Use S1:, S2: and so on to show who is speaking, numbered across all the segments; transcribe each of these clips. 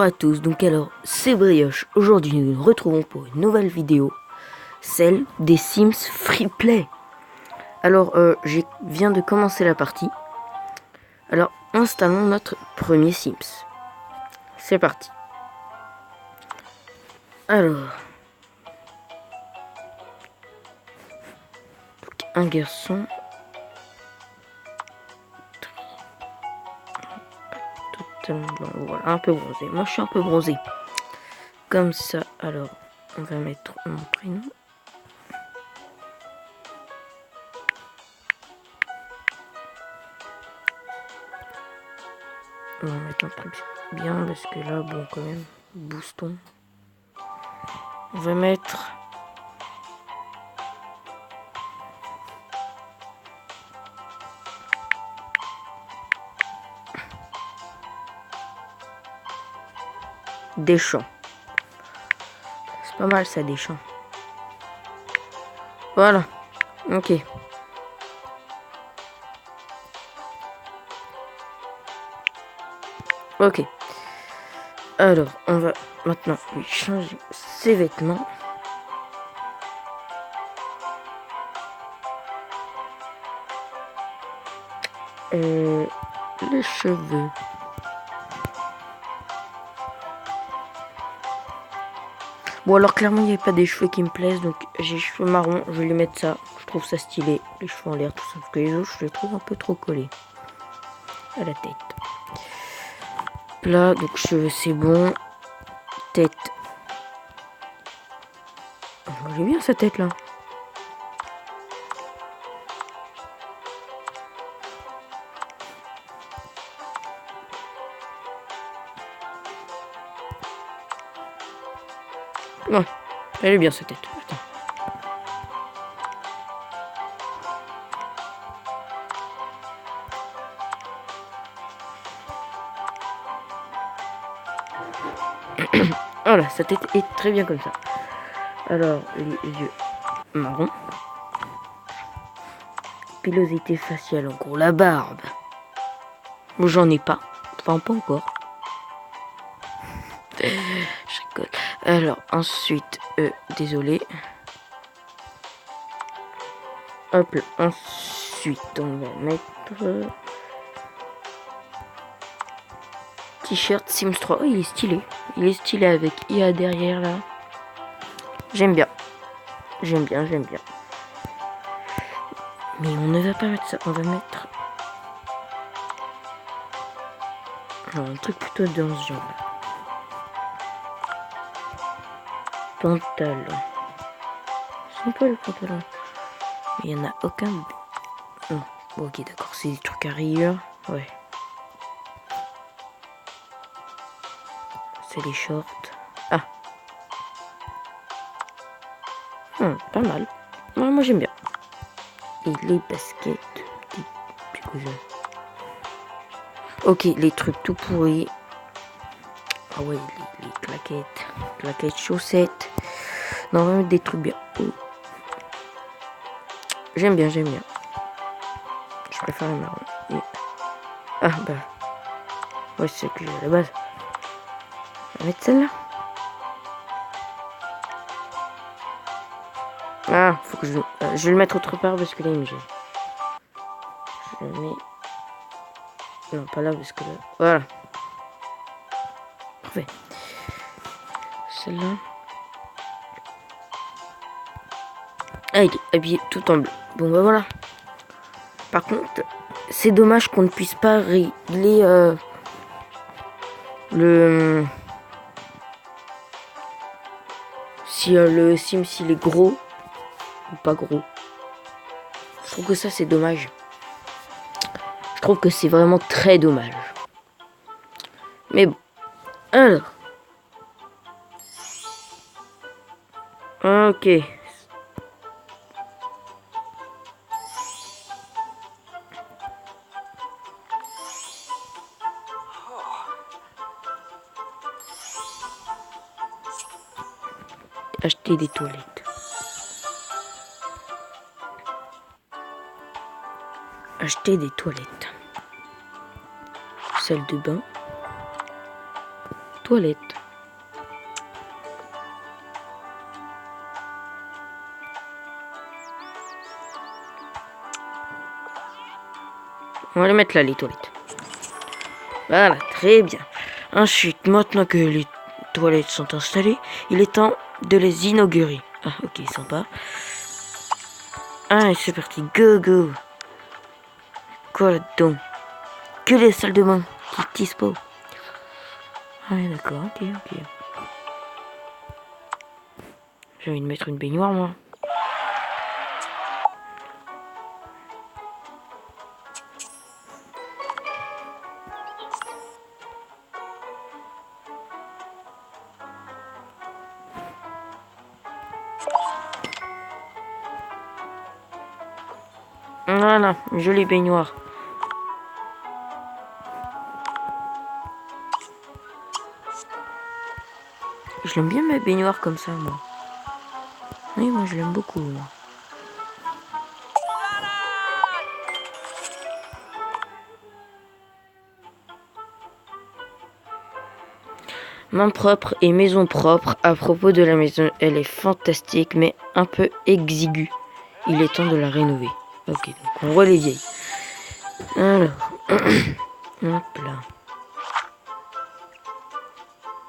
S1: à tous, donc alors c'est Brioche. Aujourd'hui nous nous retrouvons pour une nouvelle vidéo, celle des Sims Freeplay. Alors je viens de commencer la partie. Alors installons notre premier Sims. C'est parti. Alors un garçon. Totalement blanc, voilà, un peu bronzé. Moi je suis un peu bronzé. Comme ça, alors on va mettre mon prénom. On va mettre un truc bien parce que là, bon, quand même, boostons. On va mettre Deschamps. C'est pas mal ça, Deschamps. Voilà. Ok. Ok. Alors, on va maintenant lui changer ses vêtements. Et les cheveux. Bon, alors clairement, il n'y avait pas des cheveux qui me plaisent. Donc, j'ai les cheveux marrons. Je vais lui mettre ça. Je trouve ça stylé. Les cheveux en l'air, tout ça. Parce que les autres, je les trouve un peu trop collés à la tête. Là, donc cheveux, c'est bon. Tête. Oh, j'ai bien sa tête là. Ouais, elle est bien sa tête. Attends. Voilà, sa tête est très bien comme ça. Alors, les yeux marrons. Pilosité faciale, en gros, la barbe. Moi, j'en ai pas. Enfin, pas encore. Je rigole. Alors, ensuite, désolé. Hop là. Ensuite, on va mettre... T-shirt Sims 3. Oh, il est stylé. Il est stylé avec IA derrière, là. J'aime bien. J'aime bien, j'aime bien. Mais on ne va pas mettre ça. On va mettre... un truc plutôt dans ce genre là. Pantalon. C'est pas le pantalon. Mais il n'y en a aucun. Non. Bon, ok, d'accord. C'est des trucs à rayures. Ouais. C'est les shorts. Ah. Pas mal. Ouais, moi j'aime bien. Et les baskets. Des cousins. Ok, les trucs tout pourris. Ah ouais, les claquettes. Claquettes, chaussettes. Non, on va mettre des trucs bien. J'aime bien, j'aime bien. Je préfère les marrons. Et... ah bah. Ouais, c'est ce que j'ai à la base. On va mettre celle-là. Ah, faut que je vais le mettre autre part parce que là il me gêne. Je le mets. Non, pas là parce que là. Voilà. Parfait. Celle-là. Ah, il est habillé tout en bleu. Bon, bah voilà. Par contre, c'est dommage qu'on ne puisse pas régler si le Sims s'il est gros ou pas gros. Je trouve que ça c'est dommage. Je trouve que c'est vraiment très dommage. Mais bon. Alors. Ok. Acheter des toilettes. Acheter des toilettes. Salle de bain. toilette. On va les mettre là, les toilettes. Voilà, très bien. Ensuite, maintenant que les toilettes sont installées, il est temps de les inaugurer. Ah, ok, sympa. Allez, c'est parti, go, go. Quoi là-dedans? Que les salles de bain qui dispo. Ah, d'accord, ok, ok. J'ai envie de mettre une baignoire, moi. Voilà, une jolie baignoire. Je l'aime bien ma baignoire comme ça, moi. Oui, moi je l'aime beaucoup, moi. Main propre et maison propre. À propos de la maison, elle est fantastique, mais un peu exiguë. Il est temps de la rénover. Ok, donc on voit les vieilles. Alors, hop là.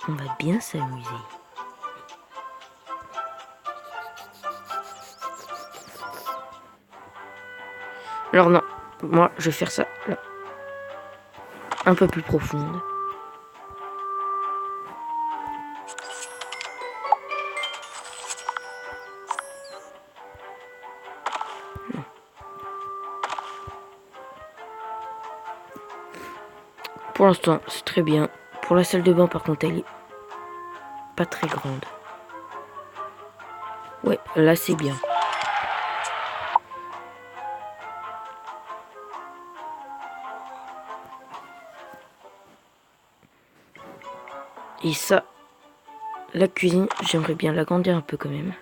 S1: On va bien s'amuser. Alors non, moi je vais faire ça là. Un peu plus profonde. Pour l'instant, c'est très bien. Pour la salle de bain, par contre, elle est pas très grande. Ouais, là, c'est bien. Et ça, la cuisine, j'aimerais bien l'agrandir un peu quand même.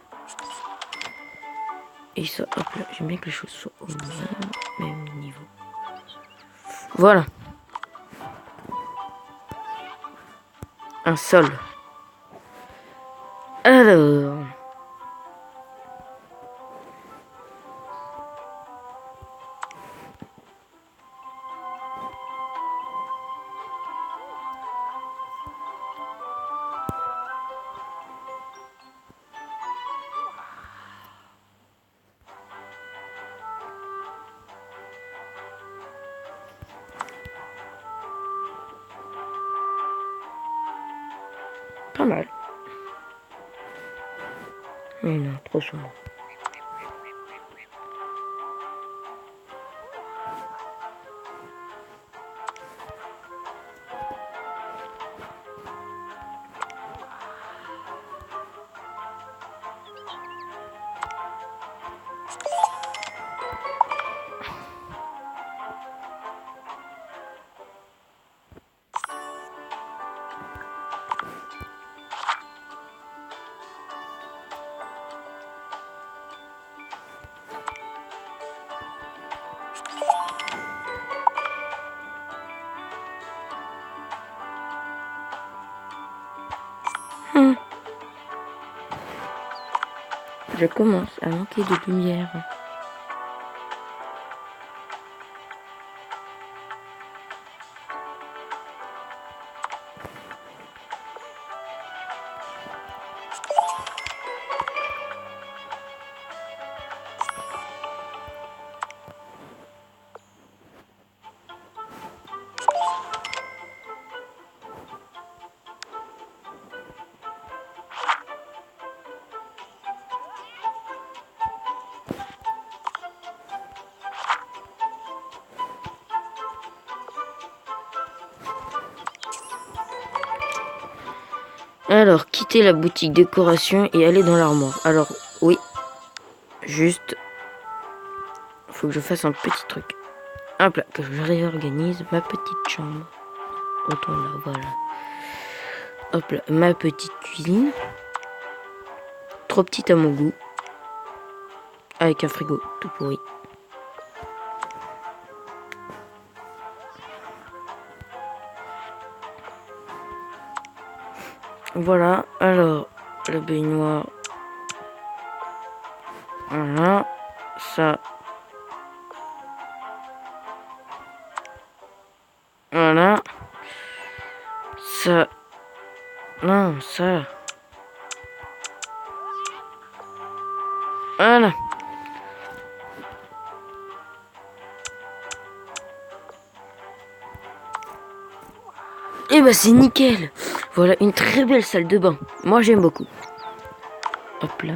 S1: Et ça, hop là, j'aime bien que les choses soient au même niveau. Voilà. Un sol. Alors... Pas mal. Mais non, trop sombre. Je commence à manquer de lumière. Alors, quitter la boutique décoration et aller dans l'armoire. Alors, oui, juste, faut que je fasse un petit truc. Hop là, que je réorganise ma petite chambre. Retourne là, voilà. Hop là, ma petite cuisine. Trop petite à mon goût. Avec un frigo tout pourri. Voilà, alors, la baignoire. Voilà, ça. Voilà. Ça. Non, ça. Voilà. Et bah c'est nickel. Voilà une très belle salle de bain. Moi j'aime beaucoup. Hop là.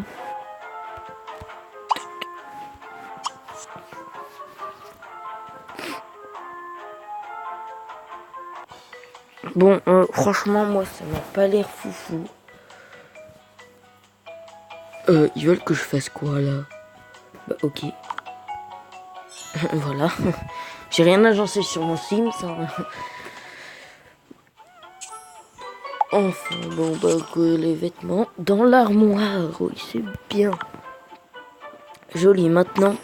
S1: Bon, franchement moi ça m'a pas l'air foufou. Ils veulent que je fasse quoi là? Bah ok. Voilà. J'ai rien agencé sur mon Sims. Hein. Enfin bon bah que les vêtements dans l'armoire. Oui c'est bien. Joli maintenant.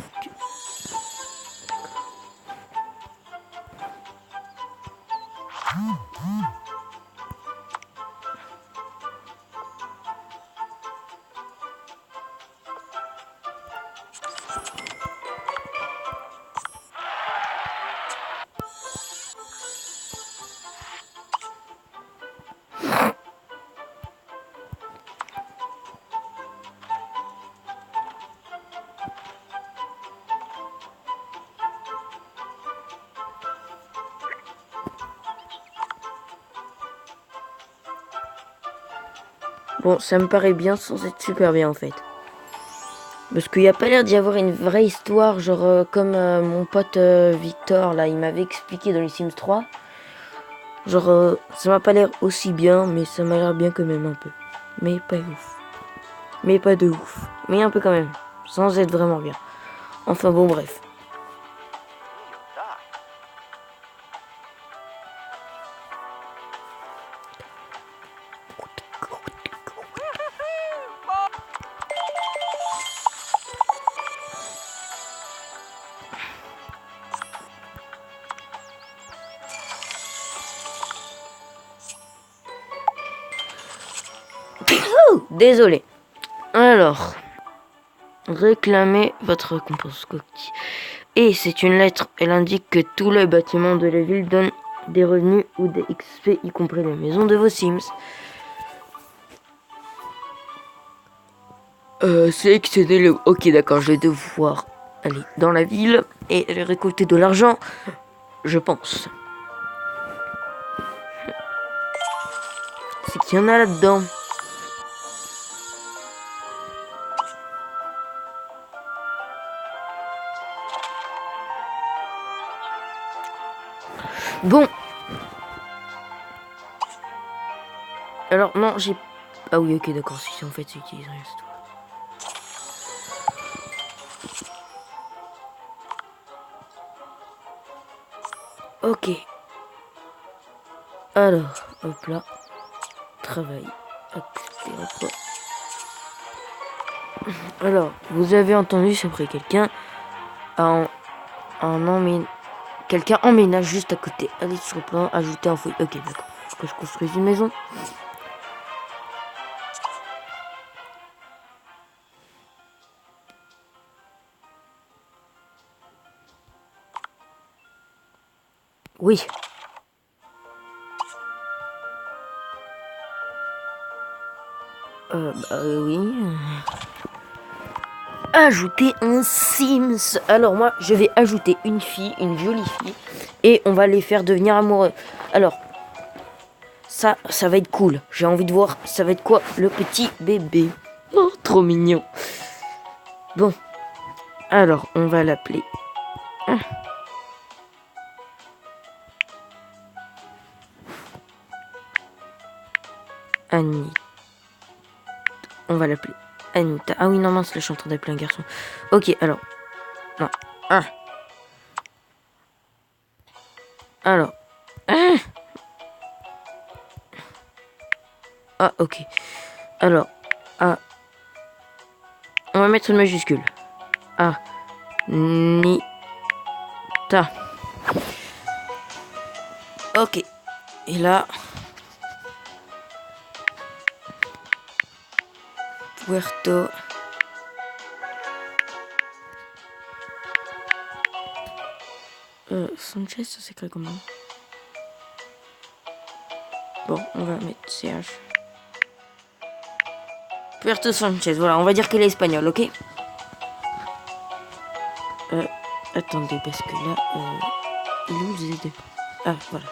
S1: Bon, ça me paraît bien sans être super bien en fait. Parce qu'il n'y a pas l'air d'y avoir une vraie histoire, genre comme mon pote Victor, là, il m'avait expliqué dans les Sims 3. Genre, ça m'a pas l'air aussi bien, mais ça m'a l'air bien quand même un peu. Mais pas ouf. Mais pas de ouf. Mais un peu quand même, sans être vraiment bien. Enfin bon, bref. Désolé. Alors, réclamez votre récompense coquille. Et c'est une lettre. Elle indique que tous les bâtiments de la ville donnent des revenus ou des XP, y compris les maisons de vos Sims. Sélectionnez le... Ok, d'accord, je vais devoir aller dans la ville et aller récolter de l'argent, je pense. C'est qu'il y en a là-dedans. Bon. Alors, non, j'ai... Ah oui, ok, d'accord, si en fait c'est utilisé. Ok. Alors, hop là. Travail. Hop, alors, vous avez entendu, c'est après quelqu'un quelqu'un emménage juste à côté. Allez sur le plan, ajouter un foyer. Ok, d'accord. Faut que je construise une maison. Oui. Oui. Ajouter un Sims. Alors moi, je vais ajouter une fille, une jolie fille, et on va les faire devenir amoureux. Alors, ça va être cool. J'ai envie de voir, ça va être quoi le petit bébé. Oh, trop mignon. Bon, alors on va l'appeler. Annie. On va l'appeler Anita. Ah oui, non, mince, là, je suis en train d'appeler un garçon. Ok, alors. Non. Ah. Alors. Ah, ah ok. Alors. Ah. On va mettre une majuscule. Ah. Nita. Ok. Et là. Puerto. Sanchez, ça s'écrit comment? Bon, on va mettre CH. Puerto Sanchez, voilà, on va dire qu'elle est espagnole, ok? Attendez, parce que là, il est où le Z2? Ah, voilà.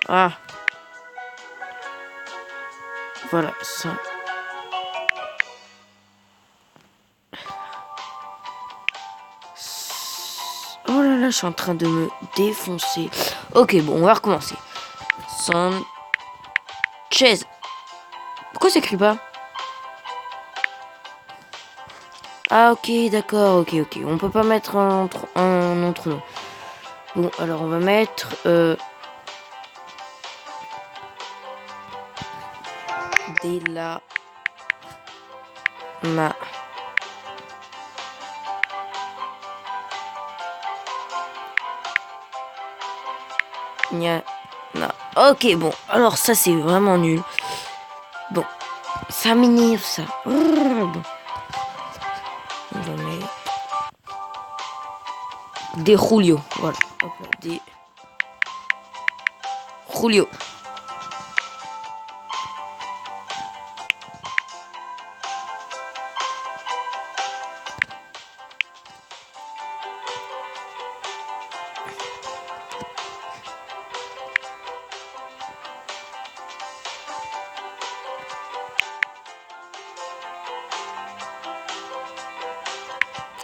S1: Ah. Voilà, ça. Oh là là, je suis en train de me défoncer. Ok, bon, on va recommencer. Sanchez. Pourquoi ça écrit pas? Ah, ok, d'accord, ok. On peut pas mettre un autre nom. Bon, alors on va mettre... de la... Ma... Ok, bon, alors ça c'est vraiment nul. Bon, ça m'énerve ça. Bon. On va mettre... Des Julio, voilà. Hop là, des... Julio.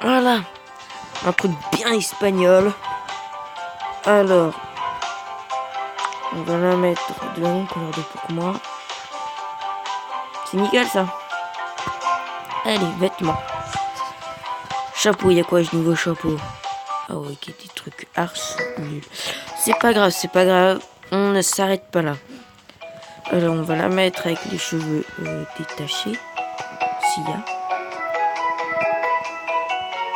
S1: Voilà. Un truc bien espagnol. Alors, on va la mettre de la même couleur de peau que moi. C'est nickel ça. Allez, vêtements. Chapeau, il y a quoi niveau chapeau? Ah ouais, qui est des trucs archi nuls. C'est pas grave. On ne s'arrête pas là. Alors, on va la mettre avec les cheveux détachés. S'il y a.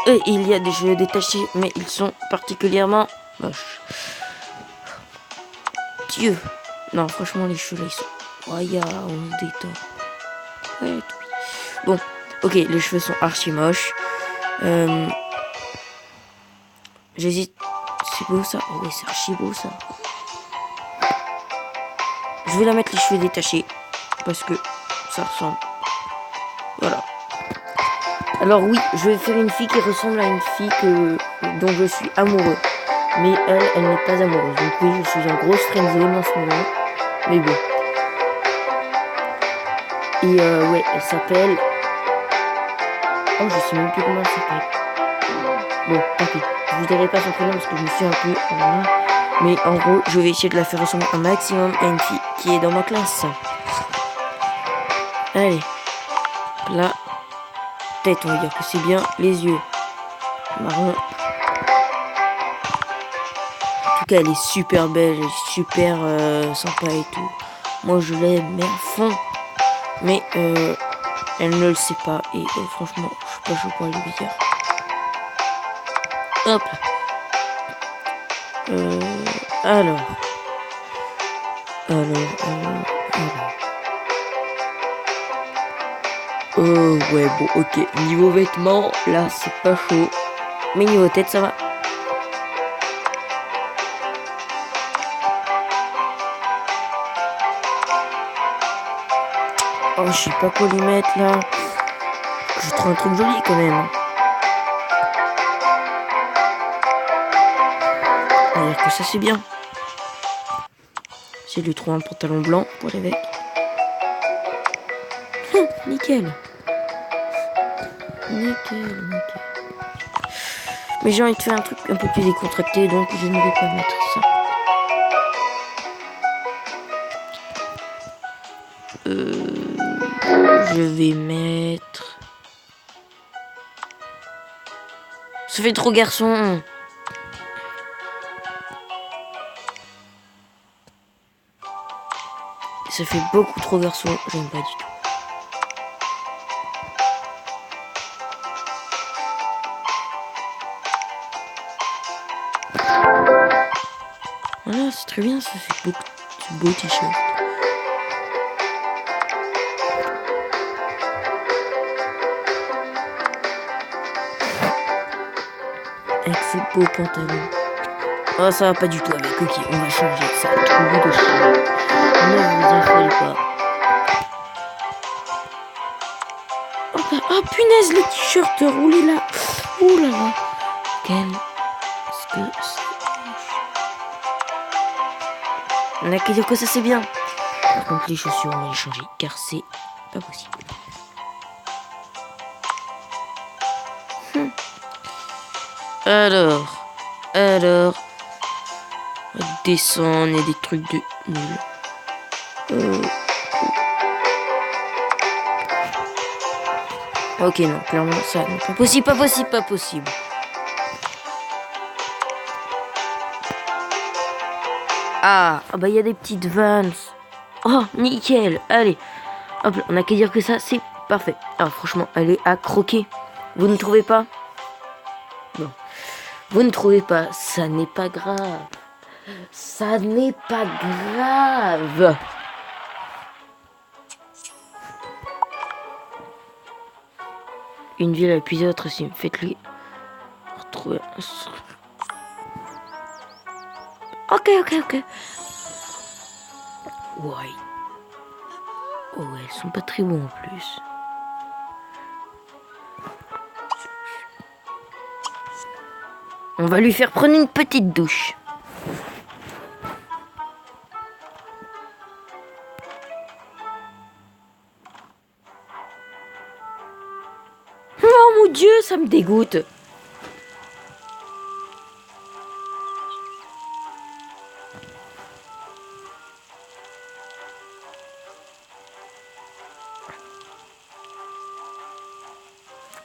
S1: Et il y a des cheveux détachés, mais ils sont particulièrement moches. Dieu. Non, franchement, les cheveux là, ils sont... Oh, on se détend. Ouais, tout. Bon, ok, les cheveux sont archi moches. J'hésite. C'est beau ça? Oh, ouais, c'est archi beau ça. Je vais la mettre les cheveux détachés. Parce que ça ressemble. Voilà. Alors oui, je vais faire une fille qui ressemble à une fille dont je suis amoureux. Mais elle n'est pas amoureuse. Donc oui, je suis en grosse friendzone en ce moment. Mais bon. Et ouais, elle s'appelle... Oh, je sais même plus comment elle s'appelle. Bon, tant pis. Je vous dirai pas son prénom parce que je me suis un peu... Mais en gros, je vais essayer de la faire ressembler un maximum à une fille qui est dans ma classe. Allez. La tête, on va dire que c'est bien. Les yeux. Marron. En tout cas, elle est super belle. Elle est super sympa et tout. Moi, je l'aime à fond. Mais elle ne le sait pas. Et franchement, je suis pas chaud pour lui dire. Hop. Alors. Ouais, bon, ok. Niveau vêtements, là, c'est pas chaud. Mais niveau tête, ça va. Oh, je sais pas quoi lui mettre, là. Je trouve un truc joli, quand même. On va dire que ça, c'est bien. J'ai lui trouver un pantalon blanc pour l'évêque. Nickel. Mais j'ai envie de faire un truc un peu plus décontracté, donc je ne vais pas mettre ça. Je vais mettre... Ça fait trop garçon. Ça fait beaucoup trop garçon. J'aime pas du tout. Voilà, c'est très bien, ça, c'est beau t-shirt. Avec ces beaux pantalons. Oh, ça va pas du tout avec. Ok, on va changer ça. Trouver de chien. Ne vous affolez pas. Oh, bah, oh punaise, le t-shirt roulé là. Ouh là là. Qu'est-ce que c'est? On a qu'à dire que ça c'est bien. Par contre, les chaussures, on va les changer car c'est pas possible. Alors, descendre, il y a des trucs de nul. Ok, non, clairement, ça, non, pas possible, pas possible, pas possible. Ah, bah il y a des petites vannes. Oh, nickel, allez. Hop, on a qu'à dire que ça, c'est parfait. Alors franchement, elle est à croquer. Vous ne trouvez pas? Non. Vous ne trouvez pas? Ça n'est pas grave. Ça n'est pas grave. Une ville a plusieurs autres sims. Faites-lui retrouver. Ok. Ouais. Oh, elles sont pas très bonnes en plus. On va lui faire prendre une petite douche. Oh mon Dieu, ça me dégoûte.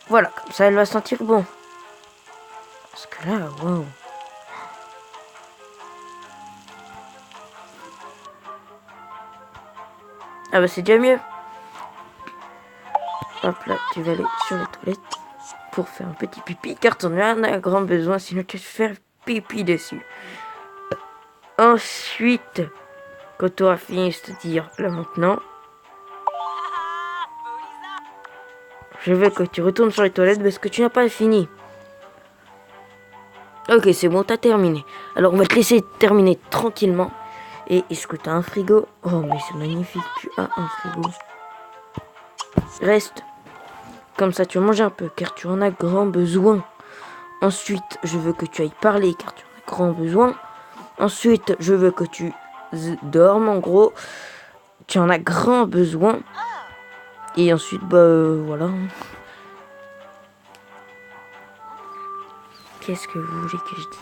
S1: Voilà, comme ça elle va sentir bon. Parce que là, wow. Ah bah c'est déjà mieux. Hop là, tu vas aller sur les toilettes pour faire un petit pipi car ton en a grand besoin, sinon tu vas te faire pipi dessus. Ensuite, quand tu auras fini, c'est-à-dire là maintenant, je veux que tu retournes sur les toilettes parce que tu n'as pas fini. Ok, c'est bon, t'as terminé. Alors on va te laisser terminer tranquillement. Et est-ce que t'as un frigo? Oh mais c'est magnifique, tu as un frigo. Reste. Comme ça tu manges un peu car tu en as grand besoin. Ensuite, je veux que tu ailles parler car tu en as grand besoin. Ensuite, je veux que tu dormes en gros. Tu en as grand besoin. Et ensuite, voilà. Qu'est-ce que vous voulez que je dise?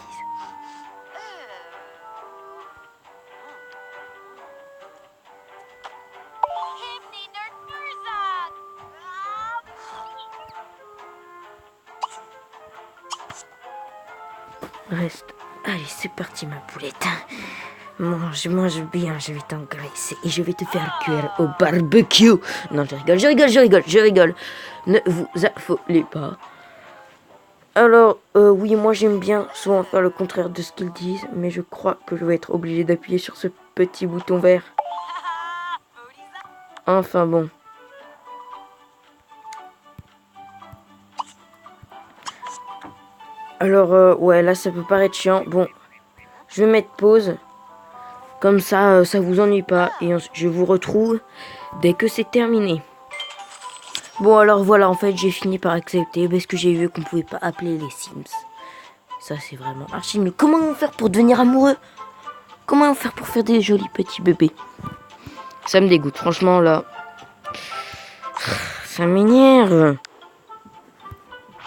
S1: Reste. Allez, c'est parti ma poulette. Mange bien, je vais t'engraisser et je vais te faire cuire au barbecue. Non, je rigole. Ne vous affolez pas. Alors, oui, moi j'aime bien souvent faire le contraire de ce qu'ils disent, mais je crois que je vais être obligé d'appuyer sur ce petit bouton vert. Enfin bon. Alors, ouais, là ça peut paraître chiant. Bon, je vais mettre pause. Comme ça, ça vous ennuie pas. Et je vous retrouve dès que c'est terminé. Bon, alors voilà, en fait, j'ai fini par accepter parce que j'ai vu qu'on pouvait pas appeler les Sims. Ça, c'est vraiment archi nul. Comment on va faire pour devenir amoureux? Comment on va faire pour faire des jolis petits bébés? Ça me dégoûte, franchement, là. Ça m'énerve.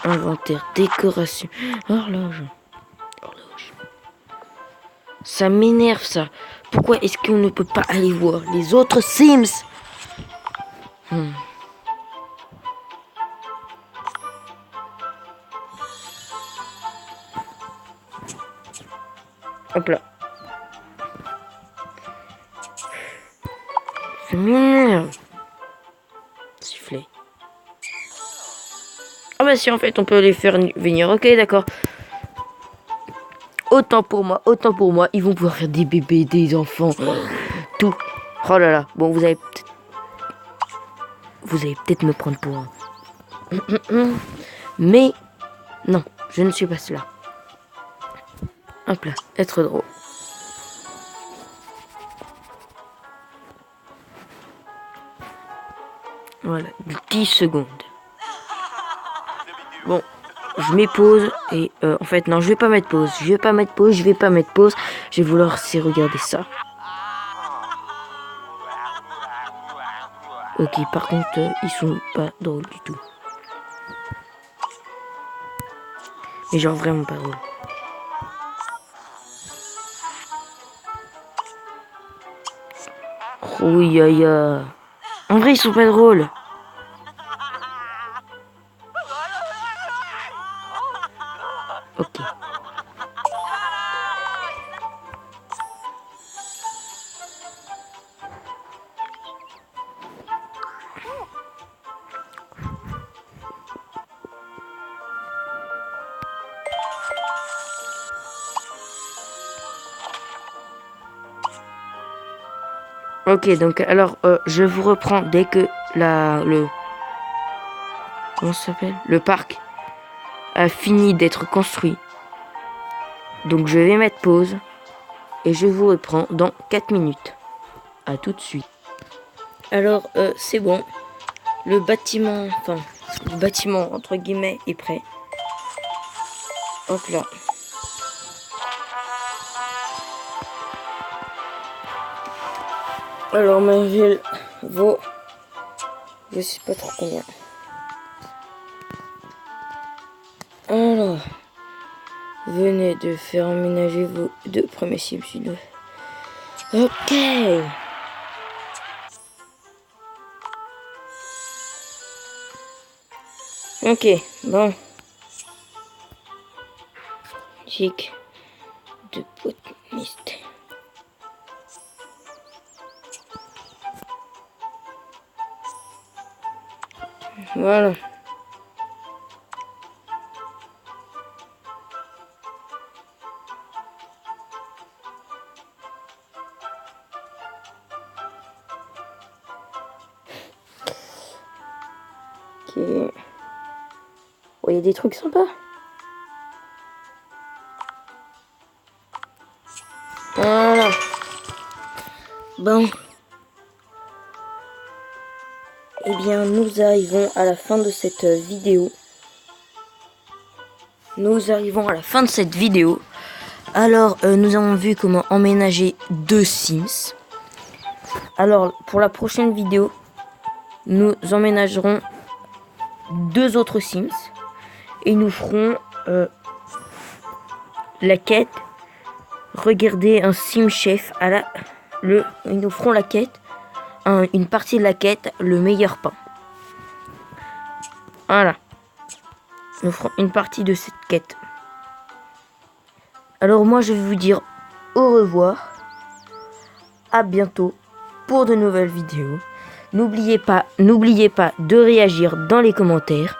S1: Inventaire, décoration, horloge. Ça m'énerve, ça. Pourquoi est-ce qu'on ne peut pas aller voir les autres Sims? Hop là. Ça m'énerve. Siffler. Ah bah si, en fait, on peut les faire venir. Ok, d'accord. autant pour moi, autant pour moi. Ils vont pouvoir faire des bébés, des enfants, tout. Oh là là, bon, vous allez peut-être me prendre pour un... Mais, non, je ne suis pas cela. Hop là, être drôle. Voilà, 10 secondes. Bon, je mets pause et en fait non, je vais pas mettre pause. Je vais pas mettre pause. Je vais vouloir aussi regarder ça. Ok, par contre, ils sont pas drôles du tout. Mais genre vraiment pas drôles. Oui, aïe. En vrai, ils sont pas drôles. Ok. Ok, donc alors je vous reprends dès que comment ça s'appelle? Le parc a fini d'être construit. Donc je vais mettre pause et je vous reprends dans 4 minutes. À tout de suite. Alors c'est bon. Le bâtiment entre guillemets est prêt. Hop là. Alors ma ville vaut, je sais pas trop combien. Alors, venez de faire emménager vos 2 premiers Sims sud. Ok. Ok, bon. Chic de botaniste. Voilà. Ok. Oh, il y a des trucs sympas. Voilà. Bon. Eh bien, nous arrivons à la fin de cette vidéo. Alors, nous avons vu comment emménager 2 Sims. Alors, pour la prochaine vidéo, nous emménagerons 2 autres Sims. Et nous ferons la quête. Regardez un Sim Chef ils nous feront la quête. Une partie de la quête, le meilleur pain. Voilà. Nous ferons une partie de cette quête. Alors moi je vais vous dire au revoir. À bientôt pour de nouvelles vidéos. N'oubliez pas de réagir dans les commentaires,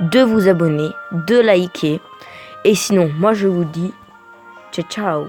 S1: de vous abonner, de liker. Et sinon, moi je vous dis ciao ciao.